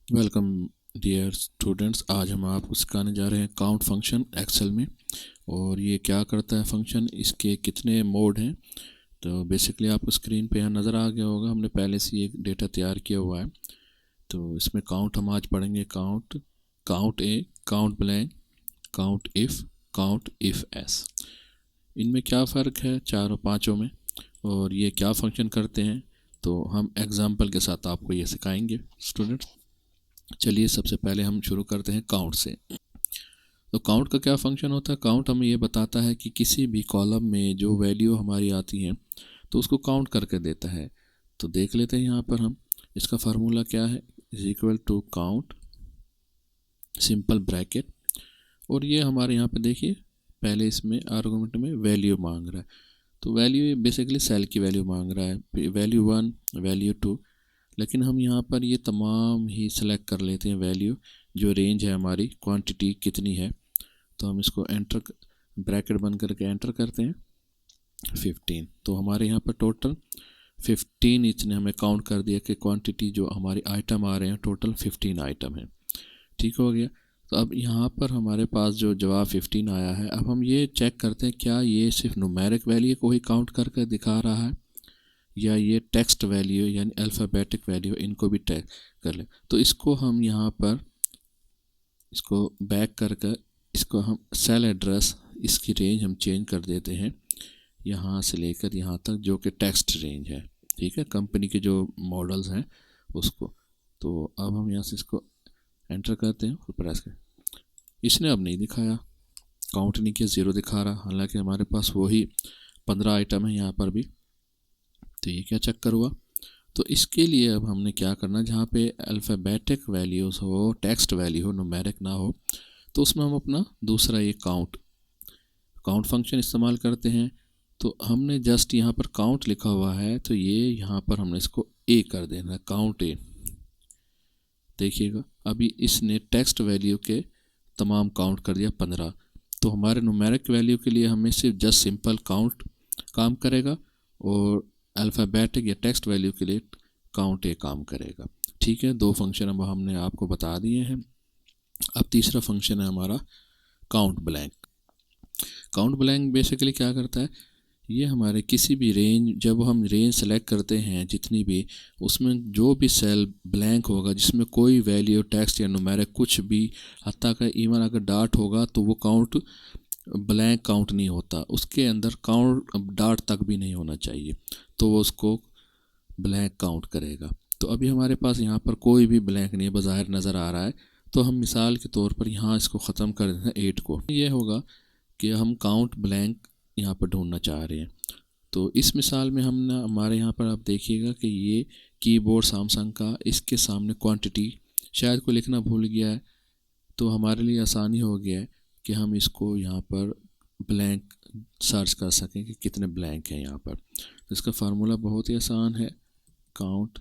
Welcome dear students. आज हम आपको सिखाने जा रहे हैं काउंट फंक्शन एक्सेल में। और ये क्या करता है फंक्शन, इसके कितने मोड हैं। तो बेसिकली आपको स्क्रीन पे यहाँ नज़र आ गया होगा, हमने पहले से एक डेटा तैयार किया हुआ है। तो इसमें काउंट हम आज पढ़ेंगे। Count, count A, count blank, count if, count if S. इनमें क्या फ़र्क है चारों पाँचों में, और ये क्या फंक्शन करते हैं, तो हम एग्जाम्पल के साथ आपको ये सिखाएंगे स्टूडेंट्स। चलिए सबसे पहले हम शुरू करते हैं काउंट से। तो काउंट का क्या फंक्शन होता है। काउंट हमें ये बताता है कि किसी भी कॉलम में जो वैल्यू हमारी आती है तो उसको काउंट करके देता है। तो देख लेते हैं यहाँ पर हम, इसका फार्मूला क्या है, is equal to count simple bracket. और ये हमारे यहाँ पे देखिए पहले इसमें आर्गुमेंट में वैल्यू मांग रहा है। तो वैल्यू बेसिकली सेल की वैल्यू मांग रहा है, वैल्यू 1, वैल्यू 2। लेकिन हम यहाँ पर ये तमाम ही सेलेक्ट कर लेते हैं वैल्यू, जो रेंज है हमारी, क्वांटिटी कितनी है। तो हम इसको एंटर, ब्रैकेट बंद करके एंटर करते हैं 15। तो हमारे यहाँ पर टोटल 15 इसने हमें काउंट कर दिया कि क्वांटिटी जो हमारे आइटम आ रहे हैं टोटल 15 आइटम है। ठीक हो गया। तो अब यहाँ पर हमारे पास जो जवाब 15 आया है, अब हम ये चेक करते हैं क्या ये सिर्फ न्यूमेरिक वैल्यू को ही काउंट करके दिखा रहा है, या ये टेक्स्ट वैल्यू यानी अल्फ़ाबेटिक वैल्यू इनको भी टैग कर ले। तो इसको हम यहाँ पर इसको बैक कर इसको हम सेल एड्रेस, इसकी रेंज हम चेंज कर देते हैं यहाँ से लेकर यहाँ तक, जो कि टेक्स्ट रेंज है। ठीक है, कंपनी के जो मॉडल्स हैं उसको। तो अब हम यहाँ से इसको एंटर करते हैं और प्रेस करें। इसने अब नहीं दिखाया, काउंट नहीं किया, ज़ीरो दिखा रहा, हालांकि हमारे पास वही 15 आइटम है यहाँ पर भी। तो ये क्या चक्कर हुआ। तो इसके लिए अब हमने क्या करना, जहाँ पे अल्फ़ाबेटिक वैल्यूज़ हो, टेक्स्ट वैल्यू हो, न्यूमेरिक ना हो, तो उसमें हम अपना दूसरा ये काउंट फंक्शन इस्तेमाल करते हैं। तो हमने जस्ट यहाँ पर काउंट लिखा हुआ है, तो ये यहाँ पर हमने इसको ए कर देना है, काउंट ए। देखिएगा अभी इसने टेक्स्ट वैल्यू के तमाम काउंट कर दिया 15। तो हमारे न्यूमेरिक वैल्यू के लिए हमें सिर्फ जस्ट सिंपल काउंट काम करेगा, और अल्फ़ाबेटिक या टेक्स्ट वैल्यू के लिए काउंट ए काम करेगा। ठीक है, दो फंक्शन अब हमने आपको बता दिए हैं। अब तीसरा फंक्शन है हमारा count blank. Count blank basically क्या करता है, ये हमारे किसी भी रेंज, जब हम रेंज सेलेक्ट करते हैं जितनी भी, उसमें जो भी सेल ब्लैंक होगा जिसमें कोई वैल्यू, टेक्स्ट या न्यूमेरिक कुछ भी, हत्ता का इवन अगर डाट होगा तो वो काउंट ब्लैंक काउंट नहीं होता, उसके अंदर काउंट डाट तक भी नहीं होना चाहिए, तो वो उसको ब्लैंक काउंट करेगा। तो अभी हमारे पास यहाँ पर कोई भी ब्लैंक नहीं बाहर नज़र आ रहा है। तो हम मिसाल के तौर पर यहाँ इसको ख़त्म कर देते हैं 8 को। ये होगा कि हम काउंट ब्लैंक यहाँ पर ढूंढना चाह रहे हैं। तो इस मिसाल में हम ना, हमारे यहाँ पर आप देखिएगा कि ये कीबोर्ड सैमसंग का, इसके सामने क्वांटिटी शायद कोई लिखना भूल गया है। तो हमारे लिए आसानी हो गया है कि हम इसको यहाँ पर ब्लैंक सर्च कर सकें कि कितने ब्लैंक हैं यहाँ पर। तो इसका फार्मूला बहुत ही आसान है, काउंट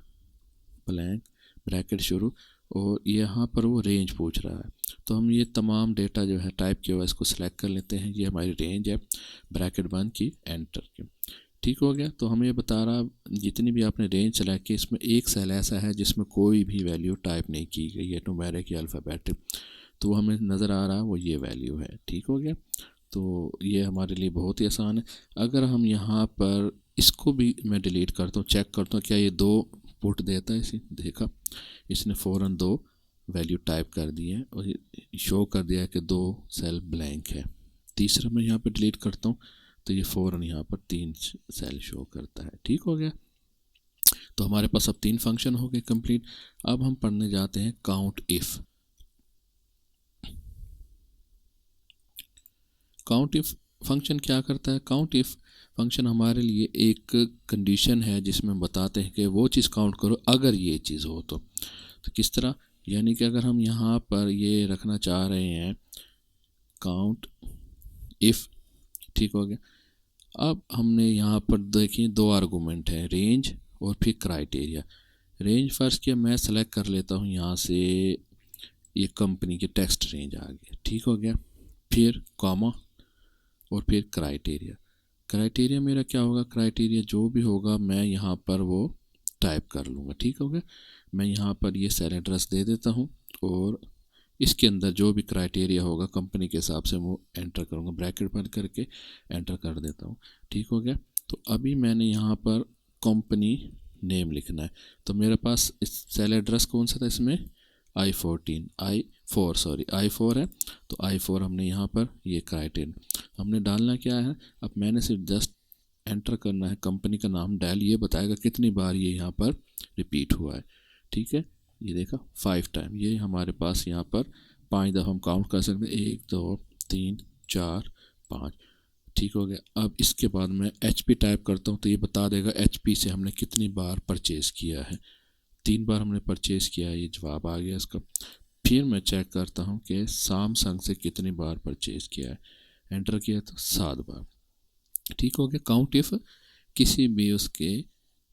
ब्लैंक ब्रैकेट शुरू, और यहाँ पर वो रेंज पूछ रहा है। तो हम ये तमाम डेटा जो है टाइप किया हुआ इसको सिलेक्ट कर लेते हैं, ये हमारी रेंज है, ब्रैकेट बंद की, एंटर की। ठीक हो गया। तो हमें ये बता रहा जितनी भी आपने रेंज सेलेक्ट की, इसमें एक सेल ऐसा है जिसमें कोई भी वैल्यू टाइप नहीं की गई है, न्यूमेरिक या अल्फ़ाबेटिक। तो हमें नज़र आ रहा है वो ये वैल्यू है। ठीक हो गया। तो ये हमारे लिए बहुत ही आसान है। अगर हम यहाँ पर इसको भी मैं डिलीट करता हूँ, चेक करता हूँ क्या ये दो पुट देता है, इसी देखा इसने फ़ौरन दो वैल्यू टाइप कर दी है और शो कर दिया है कि दो सेल ब्लैंक है। तीसरा मैं यहाँ पर डिलीट करता हूँ तो ये फ़ौरन यहाँ पर 3 सेल शो करता है। ठीक हो गया। तो हमारे पास अब 3 फंक्शन हो गए कंप्लीट। अब हम पढ़ने जाते हैं count if. Count if function क्या करता है। काउंट इफ़ फंक्शन हमारे लिए एक कंडीशन है जिसमें बताते हैं कि वो चीज़ काउंट करो अगर ये चीज़ हो तो किस तरह, यानी कि अगर हम यहाँ पर ये रखना चाह रहे हैं काउंट इफ़। ठीक हो गया। अब हमने यहाँ पर देखिए दो आर्गूमेंट है, रेंज और फिर क्राइटेरिया। रेंज फर्स्ट किया, मैं सेलेक्ट कर लेता हूँ यहाँ से ये कंपनी के टेक्स्ट रेंज आ गया। ठीक हो गया। फिर कॉमा और फिर क्राइटेरिया। क्राइटेरिया मेरा क्या होगा, क्राइटेरिया जो भी होगा मैं यहाँ पर वो टाइप कर लूँगा। ठीक हो गया। मैं यहाँ पर ये सेल एड्रेस दे देता हूँ और इसके अंदर जो भी क्राइटेरिया होगा कंपनी के हिसाब से वो एंटर करूँगा, ब्रैकेट बंद करके एंटर कर देता हूँ। ठीक हो गया। तो अभी मैंने यहाँ पर कंपनी नेम लिखना है, तो मेरे पास इस सेल एड्रेस कौन सा था इसमें, I4 है। तो I4 हमने यहाँ पर ये क्राइटेरिया हमने डालना क्या है, अब मैंने सिर्फ जस्ट एंटर करना है कंपनी का नाम डेल, ये बताएगा कितनी बार ये यहाँ पर रिपीट हुआ है। ठीक है, ये देखा 5 टाइम, ये हमारे पास यहाँ पर 5 दफ़ा हम काउंट कर सकते हैं, 1 2 3 4 5। ठीक हो गया। अब इसके बाद मैं HP टाइप करता हूँ तो ये बता देगा HP से हमने कितनी बार परचेज़ किया है। 3 बार हमने परचेज़ किया है, ये जवाब आ गया इसका। फिर मैं चेक करता हूँ कि सैमसंग से कितनी बार परचेज़ किया है, एंटर किया तो 7 बार। ठीक हो गया। काउंट इफ़ किसी भी उसके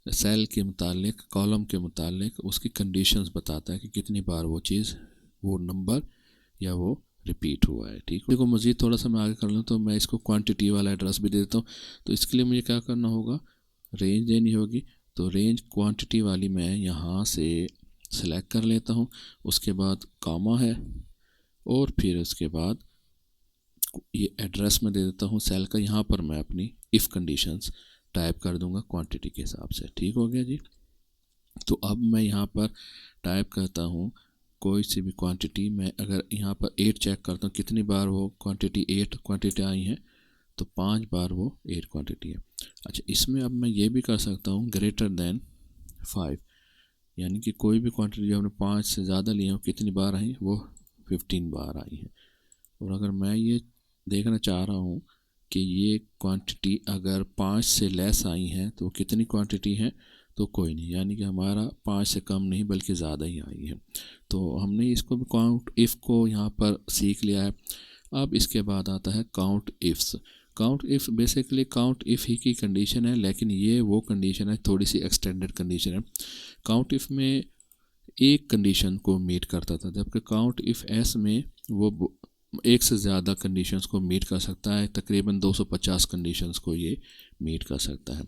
सेल के मुतालिक, कॉलम के मुतालिक उसकी कंडीशंस बताता है कि कितनी बार वो चीज़, वो नंबर या वो रिपीट हुआ है। ठीक है। देखो मज़ीद थोड़ा सा मैं आगे कर लूँ तो मैं इसको क्वांटिटी वाला एड्रेस भी दे देता हूँ। तो इसके लिए मुझे क्या करना होगा, रेंज देनी होगी। तो रेंज क्वांटिटी वाली मैं यहाँ से सिलेक्ट कर लेता हूँ, उसके बाद कामा है और फिर उसके बाद ये एड्रेस में दे देता हूँ सेल का। यहाँ पर मैं अपनी इफ़ कंडीशंस टाइप कर दूँगा क्वांटिटी के हिसाब से। ठीक हो गया जी। तो अब मैं यहाँ पर टाइप करता हूँ कोई सी भी क्वांटिटी, मैं अगर यहाँ पर 8 चेक करता हूँ कितनी बार वो क्वांटिटी 8 क्वांटिटी आई हैं, तो 5 बार वो 8 क्वांटिटी है। अच्छा, इसमें अब मैं ये भी कर सकता हूँ ग्रेटर दैन 5, यानी कि कोई भी क्वांटिटी जो हमने 5 से ज़्यादा ली है कितनी बार आई, वो 15 बार आई है। और अगर मैं ये देखना चाह रहा हूँ कि ये क्वांटिटी अगर 5 से लेस आई हैं तो कितनी क्वांटिटी है, तो कोई नहीं, यानी कि हमारा 5 से कम नहीं बल्कि ज़्यादा ही आई है। तो हमने इसको भी काउंट इफ़ को यहाँ पर सीख लिया है। अब इसके बाद आता है count ifs. Count if basically count if he की कंडीशन है, लेकिन ये वो कंडीशन है थोड़ी सी एक्सटेंडेड कंडीशन है। काउंट इफ़ में एक कंडीशन को मीट करता था, जबकि काउंट इफ़ एस में वो एक से ज़्यादा कंडीशंस को मीट कर सकता है, तकरीबन 250 कंडीशंस को ये मीट कर सकता है।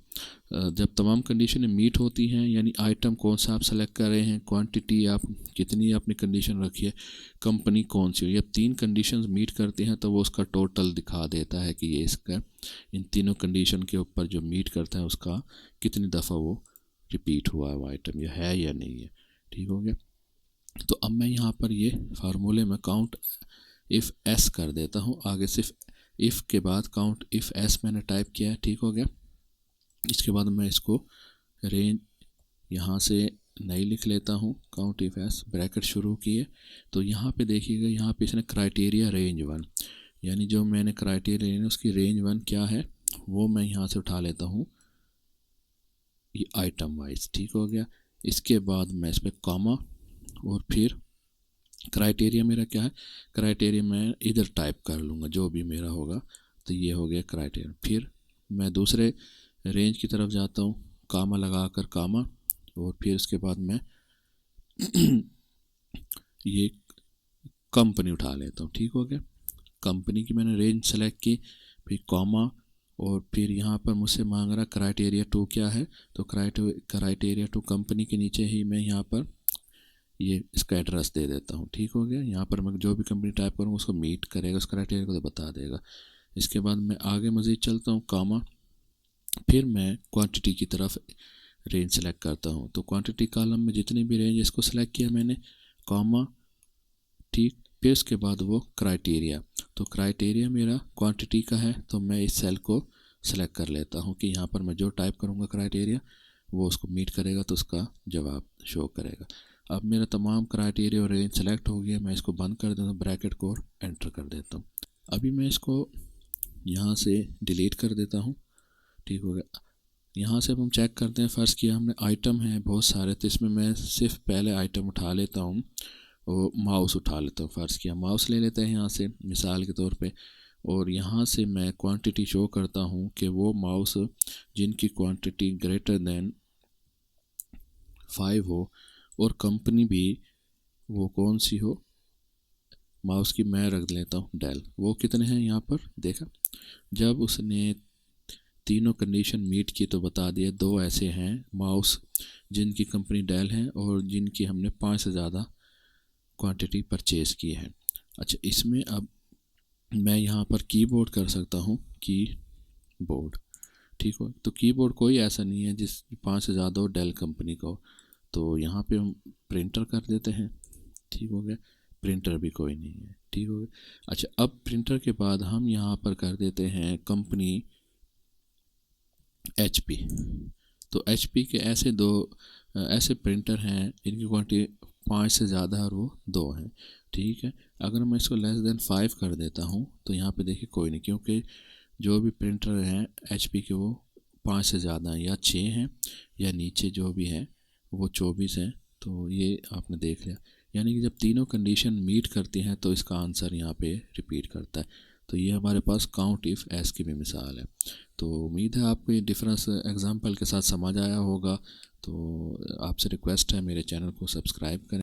जब तमाम कंडीशनें मीट होती हैं, यानी आइटम कौन सा आप सेलेक्ट कर रहे हैं, क्वांटिटी आप कितनी आपने कंडीशन रखी है, कंपनी कौन सी हो, ये 3 कंडीशंस मीट करते हैं तो वो उसका टोटल दिखा देता है कि ये इसका इन तीनों कंडीशन के ऊपर जो मीट करता है उसका कितनी दफ़ा वो रिपीट हुआ है वो आइटम, या है या नहीं है। ठीक हो गया। तो अब मैं यहाँ पर ये फार्मूले में काउंट इफ़ एस कर देता हूँ, आगे सिर्फ इफ़ के बाद काउंट इफ़ एस मैंने टाइप किया है। ठीक हो गया। इसके बाद मैं इसको रेंज यहाँ से नई लिख लेता हूँ, काउंट इफ़ एस ब्रैकेट शुरू किए। तो यहाँ पे देखिएगा, यहाँ पे इसने क्राइटेरिया रेंज 1, यानी जो मैंने क्राइटेरिया लेना उसकी रेंज 1 क्या है वो मैं यहाँ से उठा लेता हूँ, ये आइटम वाइज। ठीक हो गया। इसके बाद मैं इस पर कॉमा और फिर क्राइटेरिया मेरा क्या है, क्राइटेरिया मैं इधर टाइप कर लूँगा जो भी मेरा होगा। तो ये हो गया क्राइटेरिया। फिर मैं दूसरे रेंज की तरफ जाता हूँ, कामा लगा कर कामा, और फिर उसके बाद मैं ये कंपनी उठा लेता हूँ। ठीक हो गया। कंपनी की मैंने रेंज सेलेक्ट की, फिर कॉमा, और फिर यहाँ पर मुझसे मांग रहा क्राइटेरिया 2 क्या है, तो क्राइटेरिया 2 कंपनी के नीचे ही मैं यहाँ पर ये इसका एड्रेस दे देता हूँ। ठीक हो गया। यहाँ पर मैं जो भी कंपनी टाइप करूँगा उसको मीट करेगा, उस क्राइटेरिया को तो बता देगा। इसके बाद मैं आगे मज़ीद चलता हूँ, कामा, फिर मैं क्वांटिटी की तरफ रेंज सेलेक्ट करता हूँ। तो क्वांटिटी कॉलम में जितनी भी रेंज इसको सेलेक्ट किया मैंने, कामा, ठीक, फिर उसके बाद वो क्राइटेरिया। तो क्राइटेरिया मेरा क्वांटिटी का है, तो मैं इस सेल को सेलेक्ट कर लेता हूँ कि यहाँ पर मैं जो टाइप करूँगा क्राइटेरिया वो उसको मीट करेगा तो उसका जवाब शो करेगा। अब मेरा तमाम क्राइटेरिया और रेंज सेलेक्ट हो गया, मैं इसको बंद कर देता हूँ, ब्रैकेट को और एंटर कर देता हूँ। अभी मैं इसको यहाँ से डिलीट कर देता हूँ। ठीक हो गया। यहाँ से अब हम चेक करते हैं, फ़र्ज़ किया हमने आइटम हैं बहुत सारे, तो इसमें मैं सिर्फ पहले आइटम उठा लेता हूँ और माउस उठा लेता हूँ। फ़र्ज़ किया माउस ले लेते हैं यहाँ से मिसाल के तौर पे, और यहाँ से मैं क्वांटिटी शो करता हूँ कि वो माउस जिनकी क्वांटिटी ग्रेटर दैन 5 हो और कंपनी भी वो कौन सी हो, माउस की मैं रख लेता हूँ डेल। वो कितने हैं यहाँ पर देखा, जब उसने तीनों कंडीशन मीट की तो बता दिया 2 ऐसे हैं माउस जिनकी कंपनी डेल है और जिनकी हमने 5 से ज़्यादा क्वांटिटी परचेज़ की है। अच्छा, इसमें अब मैं यहाँ पर कीबोर्ड कर सकता हूँ, कीबोर्ड, ठीक हो। तो कीबोर्ड कोई ऐसा नहीं है जिस 5 से ज़्यादा हो डेल कंपनी का हो। तो यहाँ पे हम प्रिंटर कर देते हैं, ठीक हो गया। प्रिंटर भी कोई नहीं है, ठीक हो गया। अच्छा, अब प्रिंटर के बाद हम यहाँ पर कर देते हैं कंपनी HP। तो HP के ऐसे प्रिंटर हैं इनकी क्वांटिटी 5 से ज़्यादा और वो 2 हैं, ठीक है। अगर मैं इसको लेस देन 5 कर देता हूँ तो यहाँ पे देखिए कोई नहीं, क्योंकि जो भी प्रिंटर हैं HP के वो 5 से ज़्यादा हैं, या 6 हैं, या नीचे जो भी है वो 24 हैं। तो ये आपने देख लिया, यानी कि जब तीनों कंडीशन मीट करती हैं तो इसका आंसर यहाँ पे रिपीट करता है। तो ये हमारे पास काउंट इफ़ एस की भी मिसाल है। तो उम्मीद है आपको ये डिफरेंस एग्जांपल के साथ समझ आया होगा। तो आपसे रिक्वेस्ट है मेरे चैनल को सब्सक्राइब करें।